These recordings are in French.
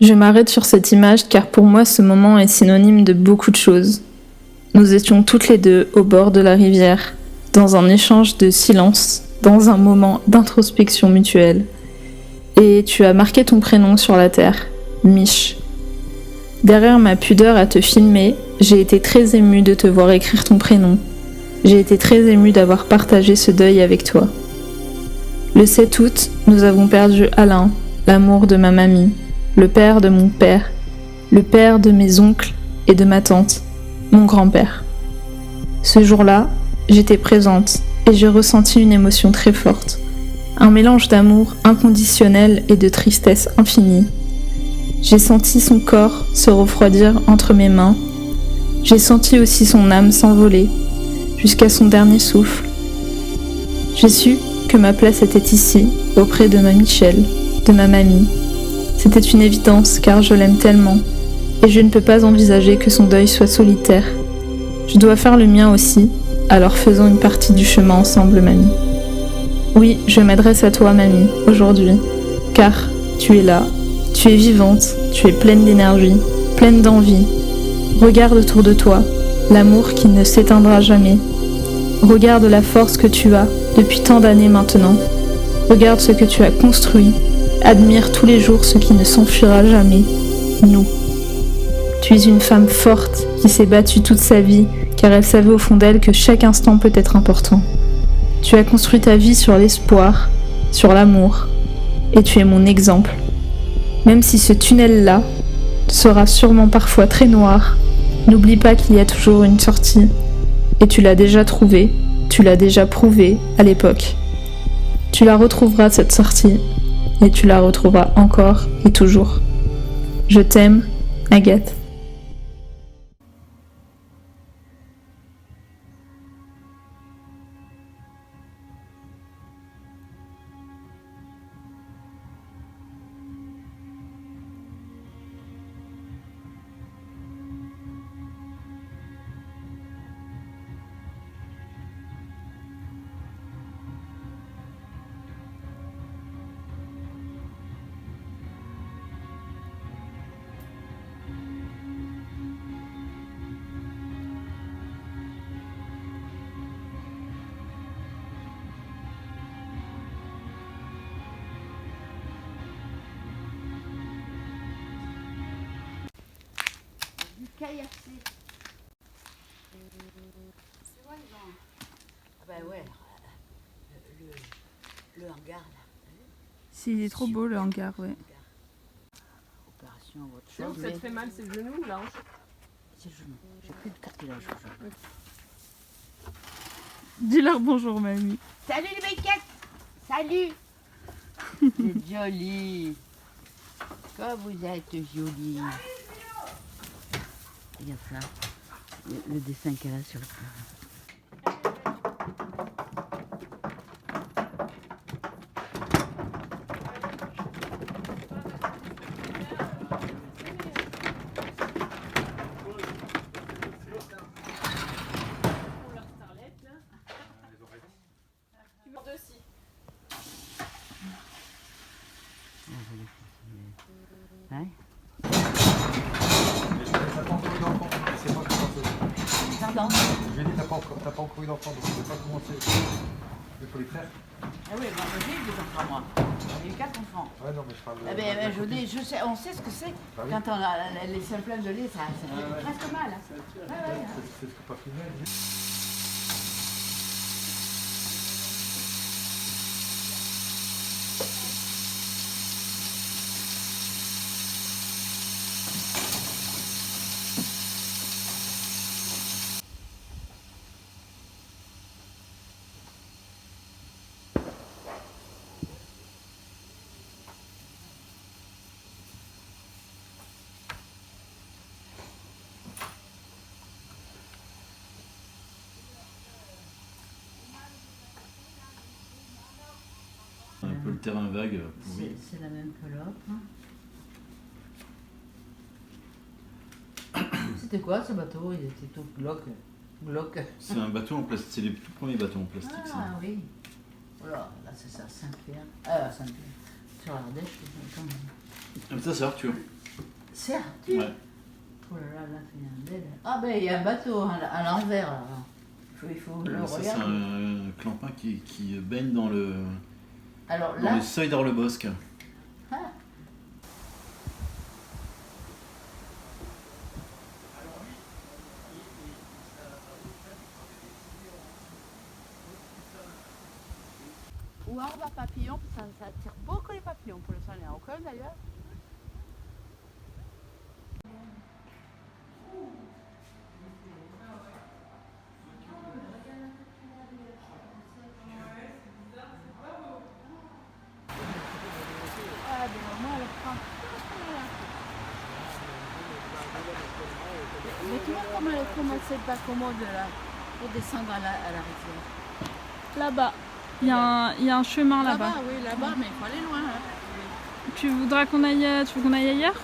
Je m'arrête sur cette image car pour moi ce moment est synonyme de beaucoup de choses. Nous étions toutes les deux au bord de la rivière, dans un échange de silence, dans un moment d'introspection mutuelle. Et tu as marqué ton prénom sur la terre, Mich. Derrière ma pudeur à te filmer, j'ai été très émue de te voir écrire ton prénom. J'ai été très émue d'avoir partagé ce deuil avec toi. Le 7 août, nous avons perdu Alain, l'amour de ma mamie, le père de mon père, le père de mes oncles et de ma tante, mon grand-père. Ce jour-là, j'étais présente et j'ai ressenti une émotion très forte, un mélange d'amour inconditionnel et de tristesse infinie. J'ai senti son corps se refroidir entre mes mains, j'ai senti aussi son âme s'envoler, jusqu'à son dernier souffle. J'ai su que ma place était ici, auprès de ma Michel, de ma mamie. C'était une évidence car je l'aime tellement et je ne peux pas envisager que son deuil soit solitaire. Je dois faire le mien aussi, alors faisons une partie du chemin ensemble, mamie. Oui, je m'adresse à toi, mamie, aujourd'hui, car tu es là, tu es vivante, tu es pleine d'énergie, pleine d'envie. Regarde autour de toi, l'amour qui ne s'éteindra jamais. Regarde la force que tu as depuis tant d'années maintenant. Regarde ce que tu as construit. Admire tous les jours ce qui ne s'enfuira jamais, nous. Tu es une femme forte qui s'est battue toute sa vie car elle savait au fond d'elle que chaque instant peut être important. Tu as construit ta vie sur l'espoir, sur l'amour, et tu es mon exemple. Même si ce tunnel-là sera sûrement parfois très noir, n'oublie pas qu'il y a toujours une sortie. Et tu l'as déjà trouvée, tu l'as déjà prouvé à l'époque. Tu la retrouveras cette sortie. Et tu la retrouveras encore et toujours. Je t'aime, Agathe. KFC. C'est vrai, genre. Ah bah ouais, le hangar là. Si, il est trop beau le hangar, ouais. Opération ou autre C'est où chose. que ça te fait mal, c'est le genou ou la hanche? C'est le genou. J'ai plus de cartilage aujourd'hui. Dis-leur bonjour, mamie. Salut les béquettes. Salut. C'est joli. Comme vous êtes joli. Regarde ça. Le dessin qu'elle a sur le corps. Ouais. Pardon. Je lui ai dit, t'as pas encore eu d'enfant, donc tu ne peux pas commencer. Il faut les faire. Ah oui, moi j'ai eu des enfants, moi. J'ai eu 4 enfants. Ouais, non, mais je parle de. Eh ben, je sais, on sait ce que c'est. Bah oui. Quand on a les symptômes de lait, ça fait presque mal. Hein. C'est ce que pas filmé. Un peu le terrain vague. Oui. C'est la même que l'autre. C'était quoi ce bateau? Il était tout glauque. C'est un bateau en plastique, c'est les tout premiers bateaux en plastique. Ah Ça. oui. Voilà, là c'est ça, Saint-Pierre. Saint-Pierre. Sur l'Ardèche, quand même. Ça, c'est Arthur. C'est Arthur. Ouais. Oh là là, c'est un bel. Ah ben il y a un bateau à l'envers là. Il faut le Ça, c'est regarder. un clampin qui baigne dans le, Alors dans là, le seuil d'Arlebosc. ah, ou arbre à papillons, ça attire beaucoup les papillons pour le sang. Il n'y en a aucun d'ailleurs. Ah, des moments, elle prend. Mais tu vois comment c'est pas commode là pour descendre à la rivière. Là-bas, il y a un chemin là-bas. Là-bas, oui, là-bas, mais il faut aller loin. Hein. Tu veux qu'on aille ailleurs?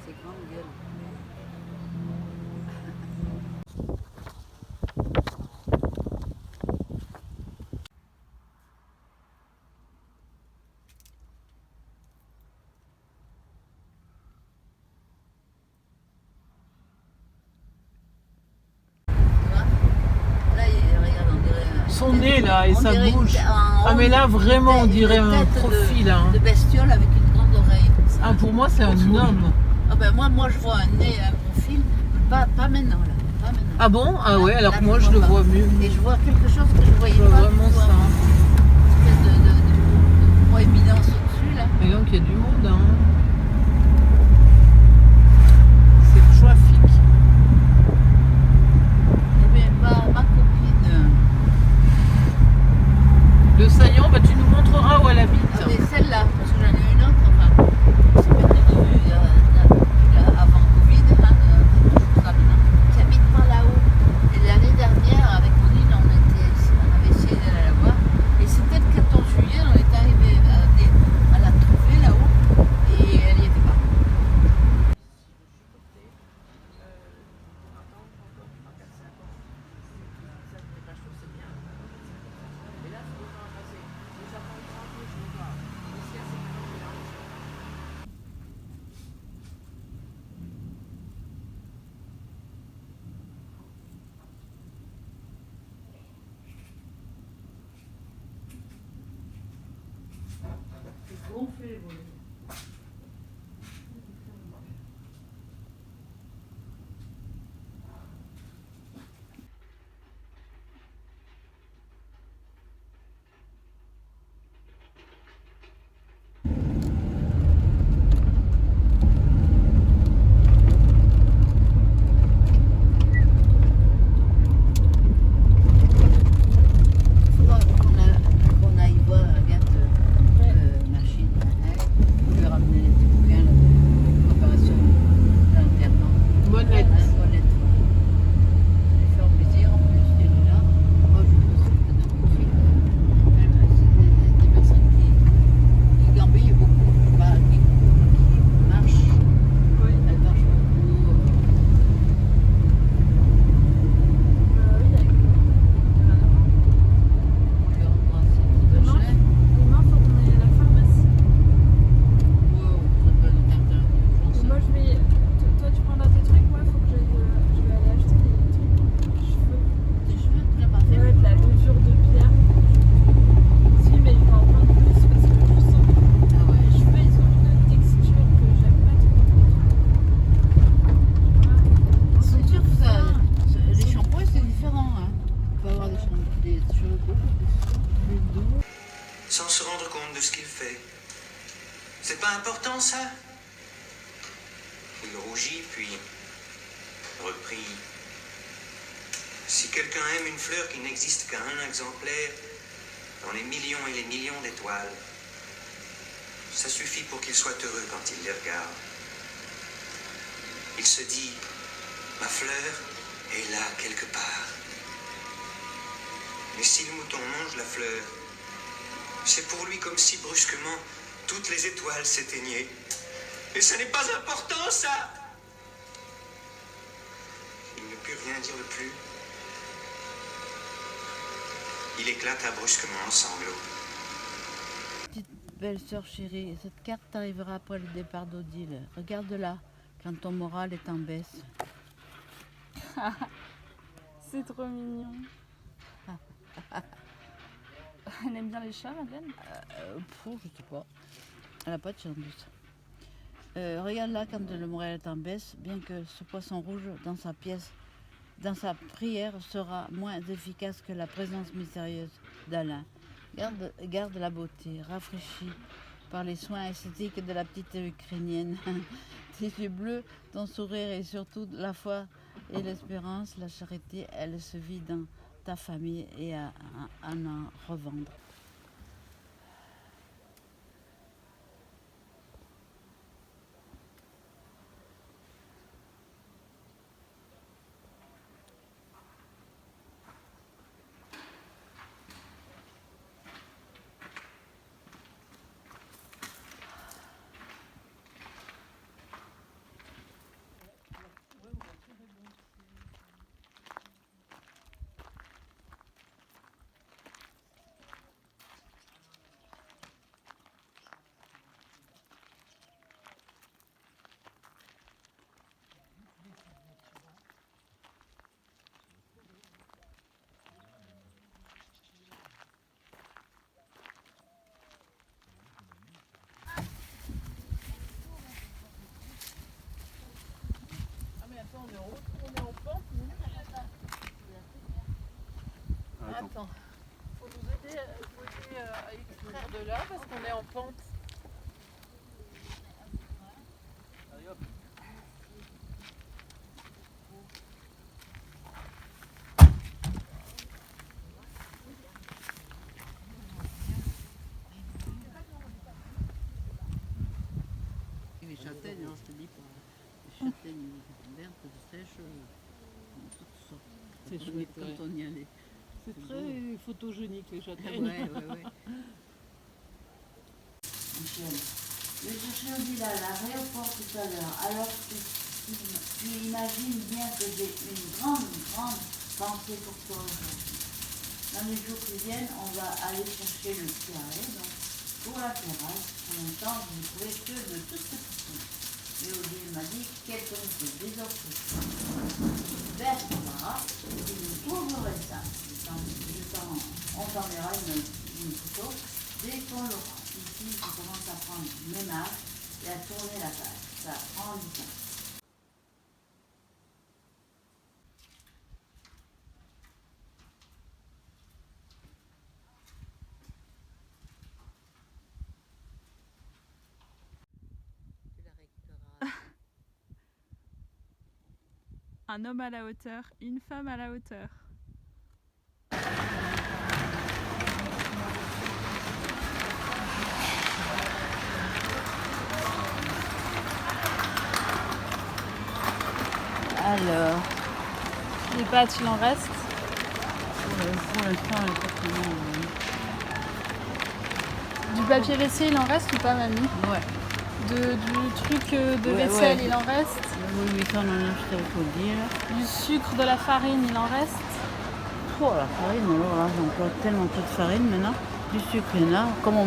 C'est grande gueule. Son nez là et On sa dirait bouche. un Ah mais là vraiment on dirait une un tête profil. Hein. de bestiole avec une grande oreille. Comme ça. Ah pour moi c'est un homme. Ah ben moi je vois un nez, un profil, pas maintenant là. Pas maintenant. Ah bon? Ah ouais, alors Là, que moi je le vois mieux. Et je vois quelque chose que je voyais Je vois pas. vraiment du tout ça. avant. Une espèce de poids évidence au-dessus là. Et donc il y a du monde. Hein. C'est trafic. Eh bien ma copine. Le saillant, bah, tu nous montreras où elle habite. Ah mais celle-là, parce que j'en ai une autre, enfin, c'est pas revue avant Covid, hein, toujours ça maintenant, qui habite par là-haut. Et l'année dernière, avec Pauline, on avait essayé d'aller la voir. Et c'était le 14 juillet, on est arrivé à la trouver là-haut, et elle n'y était pas. Gonfler les volets. Qu'on aille voir Agathe machine, hein, lui ramener les petits bouquins là, de préparation de l'enterrement. Bonne lettre. Hein, bonne lettre. Ça lui fait plaisir en plus, elle est là. Moi je trouve que c'est un profil. C'est des personnes qui gambillent beaucoup, pas qui marchent. Elles marchent beaucoup. On lui embrasse ses petits vachins. Demain, faut qu'on aille à la pharmacie. Wow, ça peut nous faire un Et moi, je vais. Toi, tu prendras tes trucs, moi, faut que je vais aller acheter des trucs pour mes cheveux. Tes cheveux, tu l'as pas fait? Ouais, de la levure de pierre. Si, mais il faut en prendre plus parce que je sens que Ah ouais. mes cheveux, ils ont une texture que j'aime pas trop. C'est sûr que ça, les shampoings c'est différent. Hein. On peut avoir des cheveux beaucoup plus doux. Sans se rendre compte de ce qu'il fait. C'est pas important ça? Il rougit puis reprit. Si quelqu'un aime une fleur qui n'existe qu'à un exemplaire, dans les millions et les millions d'étoiles, ça suffit pour qu'il soit heureux quand il les regarde. Il se dit, ma fleur est là quelque part. Mais si le mouton mange la fleur, c'est pour lui comme si brusquement toutes les étoiles s'éteignaient. Et ça n'est pas important, ça! Il ne put rien dire de plus. Il éclata brusquement en sanglots. Petite belle-sœur chérie, cette carte t'arrivera après le départ d'Odile. Regarde-la, quand ton moral est en baisse. C'est trop mignon. Elle aime bien les chats, Madeleine? Je sais pas. Elle n'a pas de chance. Regarde-la quand le moral est en baisse, bien que ce poisson rouge dans sa pièce, dans sa prière, sera moins efficace que la présence mystérieuse d'Alain. Garde la beauté, rafraîchie par les soins esthétiques de la petite ukrainienne. Tes yeux bleus, ton sourire et surtout la foi et l'espérance, la charité, elle se vit dans ta famille et à en revendre. On est en pente, nous. Attends. Faut nous aider, à extraire de là parce qu'on est en pente. Les châtaignes, hein, je te dis pas. Les châtaignes vertes, sèches, toutes sortes. C'est Quand chouette, quand on y allait. C'est très photogénique les châtaignes. Ouais. Michel, je cherchais Odile à l'aéroport tout à l'heure. Alors tu imagines bien que j'ai une grande pensée pour toi aujourd'hui. Dans les jours qui viennent, on va aller chercher le carré, donc pour la terrasse. Pour l'instant, je ne trouvais que de toutes petites choses. Et Odile m'a dit qu'elle connaissait des autres choses. Vers Sarah, tu nous trouverais ça. On t'enverra une photo dès qu'on l'aura. Ici, tu commences à prendre mes marques et à tourner la page. Ça prend du temps. Un homme à la hauteur, une femme à la hauteur. Alors, Les pâtes, il en reste. pour l'instant, effectivement, Du papier WC, il en reste ou pas, mamie? ouais. Du truc de Ouais, vaisselle, ouais. il en reste. Oui, ça, on en a acheté, il faut le dire. Du sucre, de la farine, il en reste. Oh, la farine, alors là, j'emploie tellement peu de farine maintenant. Du sucre, il y en a. Comme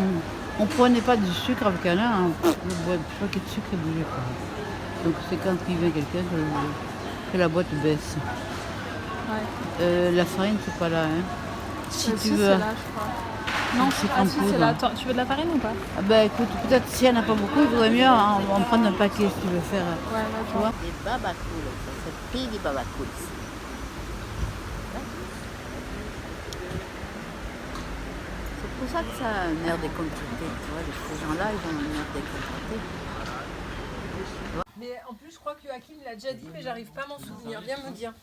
on prenait pas du sucre avec Alain, le paquet de sucre, il bougeait pas. Donc c'est quand il vient quelqu'un que la boîte baisse. Ouais. La farine, c'est pas là. Hein. Si tu veux. c'est là, je crois. Non, C'est ah, en si, poudre. c'est là. Attends, tu veux de la farine ou pas? Ah bah écoute, peut-être si elle n'a pas beaucoup, il vaudrait mieux en prendre un paquet si tu veux faire. Ouais, Tu vois? Des babacoules, ça s'appelle des babacoules. C'est pour ça que ça a un air décontracté. Tu vois, ces gens-là, ils ont un air décontracté. Mais en plus, je crois que Joachim l'a déjà dit, mais j'arrive pas à m'en souvenir. Viens me dire.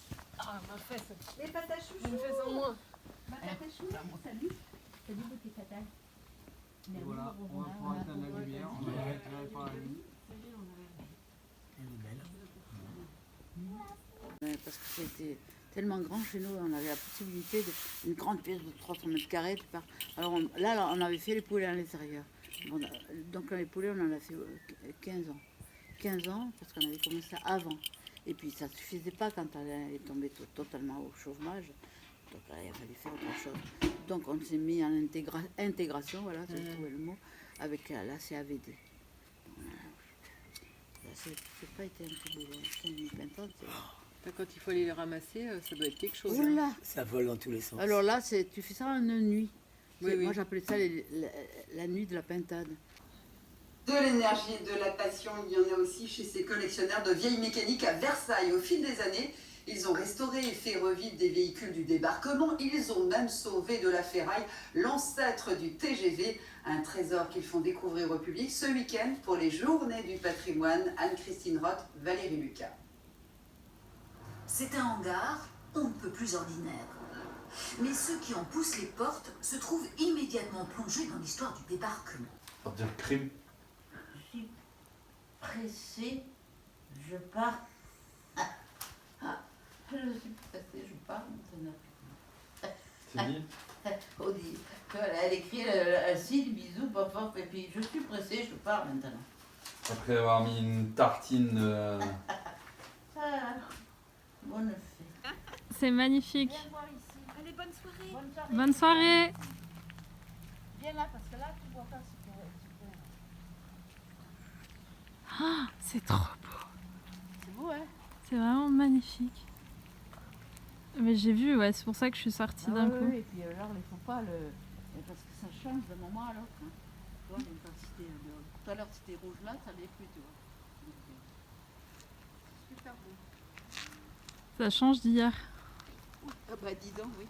Ah, ma fesse. Les pâtes à chouchou. Une fesse en moins. Ma pâte à chouchou. Salut. Salut, beau tes patates. Et voilà, on va pouvoir éteindre la lumière, on va la retirer par la nuit. Elle est belle. Parce que c'était tellement grand chez nous, on avait la possibilité d'une grande pièce de 300 mètres carrés. Alors là, on avait fait les poulets à l'intérieur. Bon, donc les poulets, on en a fait 15 ans. 15 ans, parce qu'on avait commencé avant. Et puis ça ne suffisait pas quand elle est tombée totalement au chômage. Donc là, il fallait faire autre chose. Donc on s'est mis en intégration, voilà, j'ai trouvé le mot, avec la CAVD. Ça n'a pas été un petit boulot. 15 000 pintades, Quand il faut aller les ramasser, ça doit être quelque chose. Oula. Ça vole dans tous les sens. Alors là, tu fais ça en une nuit. Oui, oui. Moi, j'appelais ça la nuit de la pintade. De l'énergie et de la passion, il y en a aussi chez ces collectionneurs de vieilles mécaniques à Versailles. Au fil des années, ils ont restauré et fait revivre des véhicules du débarquement. Ils ont même sauvé de la ferraille, l'ancêtre du TGV, un trésor qu'ils font découvrir au public ce week-end pour les Journées du patrimoine. Anne-Christine Roth, Valérie Lucas. C'est un hangar on ne peut plus ordinaire. Mais ceux qui en poussent les portes se trouvent immédiatement plongés dans l'histoire du débarquement. Ça veut dire crime. Je suis pressée, je pars. Je suis pressée, je pars maintenant. C'est dit. On dit, elle écrit un signe, bisous, papa, et puis je suis pressée, je pars maintenant. Après avoir mis une tartine. Bonne fête. C'est magnifique. Viens voir ici. Allez, bonne soirée. Bonne soirée. Bonne soirée. Viens là, parce que là, tu vois pas super. Ah, c'est trop beau. C'est beau, hein? C'est vraiment magnifique. Mais j'ai vu, ouais, c'est pour ça que je suis sortie d'un coup. Oui, et puis alors, il ne faut pas le... Parce que ça change d'un moment à l'autre. Hein. Tu vois, l'intensité. Tout à l'heure, c'était rouge là, ça l'est plus, tu vois. Donc, Super beau. Ça change d'hier. ah bah dis donc, oui.